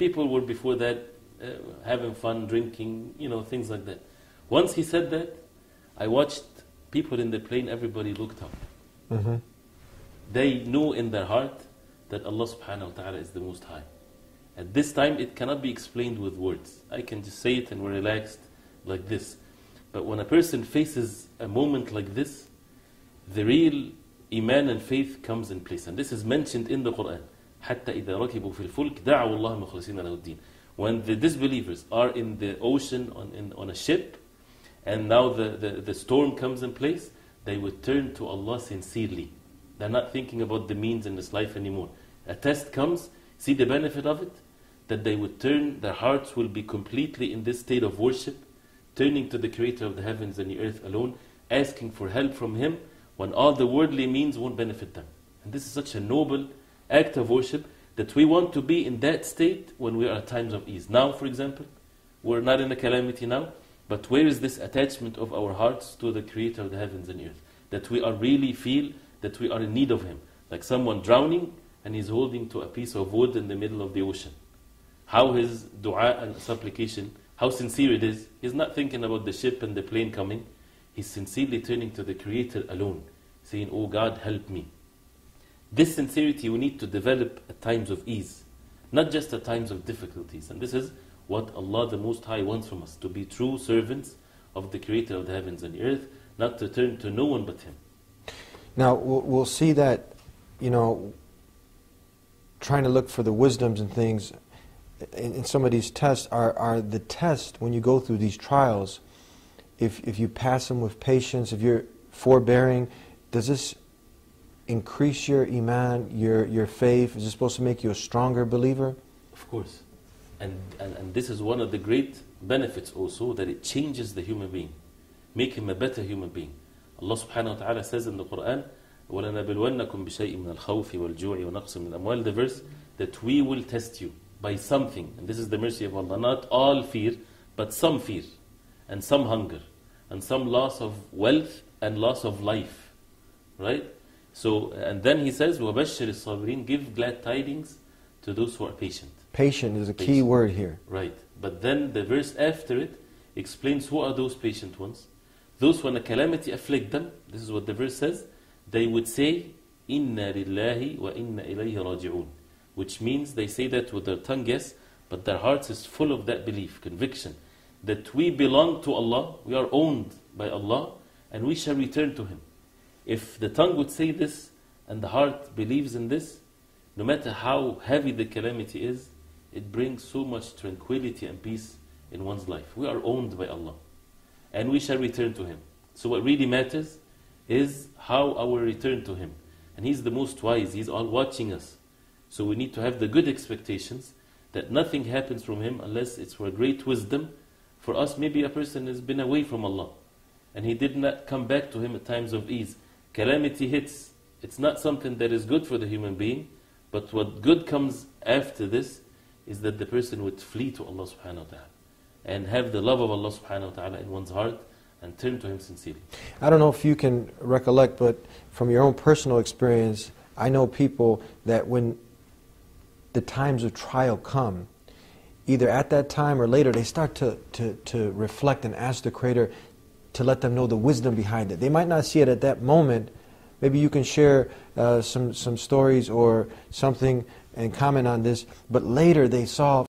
People were before that having fun, drinking, things like that. Once he said that, I watched people in the plane, everybody looked up. Mm-hmm. They knew in their heart that Allah subhanahu wa ta'ala is the Most High. At this time, it cannot be explained with words. I can just say it and we're relaxed like this. But when a person faces a moment like this, the real iman and faith comes in place. And this is mentioned in the Quran. حَتَّى إِذَا رَكِبُوا فِي الْفُلْكِ دَعَوُوا اللَّهَ مُخْلِصِينَ لَهُ الدِّينَ. When the disbelievers are in the ocean on a ship, and now the storm comes in place, they would turn to Allah sincerely. They're not thinking about the means in this life anymore. A test comes, see the benefit of it? That they would turn, their hearts will be completely in this state of worship, turning to the Creator of the heavens and the earth alone, asking for help from Him, when all the worldly means won't benefit them. And this is such a noble act of worship, that we want to be in that state when we are at times of ease. Now, for example, we're not in a calamity now, but where is this attachment of our hearts to the Creator of the heavens and earth? That we are really feel that we are in need of Him. Like someone drowning and he's holding to a piece of wood in the middle of the ocean. How his dua and supplication, how sincere it is. He's not thinking about the ship and the plane coming. He's sincerely turning to the Creator alone, saying, "Oh God, help me." This sincerity we need to develop at times of ease, not just at times of difficulties. And this is what Allah the Most High wants from us, to be true servants of the Creator of the heavens and the earth, not to turn to no one but Him. Now, we'll see that, trying to look for the wisdoms and things in some of these tests are the tests when you go through these trials. If you pass them with patience, if you're forbearing, does this increase your iman, your faith? Is it supposed to make you a stronger believer? Of course. And this is one of the great benefits also, that it changes the human being, make him a better human being. Allah subhanahu wa ta'ala says in the Quran, وَلَنَبِلْوَنَّكُمْ بِشَيْءٍ مِنَ الْخَوْفِ وَالْجُوعِ وَنَقْصٍ مِنَ الْأَمْوَالِ, the verse, that we will test you by something. And this is the mercy of Allah. Not all fear, but some fear, and some hunger, and some loss of wealth, and loss of life. Right? So, and then He says, وَبَشِّرِ الصَّابِرِينَ, give glad tidings to those who are patient. Patient is a key word here. Right. But then the verse after it explains who are those patient ones. Those when a calamity afflict them, this is what the verse says, they would say, إِنَّا لِلَّهِ وَإِنَّا إِلَيْهِ رَاجِعُونَ, which means they say that with their tongue, yes, but their hearts is full of that belief, conviction, that we belong to Allah, we are owned by Allah, and we shall return to Him. If the tongue would say this, and the heart believes in this, no matter how heavy the calamity is, it brings so much tranquility and peace in one's life. We are owned by Allah, and we shall return to Him. So what really matters is how our return to Him. And He's the most wise, He's all watching us. So we need to have the good expectations that nothing happens from Him unless it's for great wisdom. For us, maybe a person has been away from Allah, and he did not come back to Him at times of ease. Calamity hits. It's not something that is good for the human being, but what good comes after this is that the person would flee to Allah subhanahu wa ta'ala and have the love of Allah subhanahu wa ta'ala in one's heart and turn to Him sincerely. I don't know if you can recollect, but from your own personal experience, I know people that when the times of trial come, either at that time or later, they start to reflect and ask the Creator to let them know the wisdom behind it. They might not see it at that moment. Maybe you can share some stories or something and comment on this, but later they saw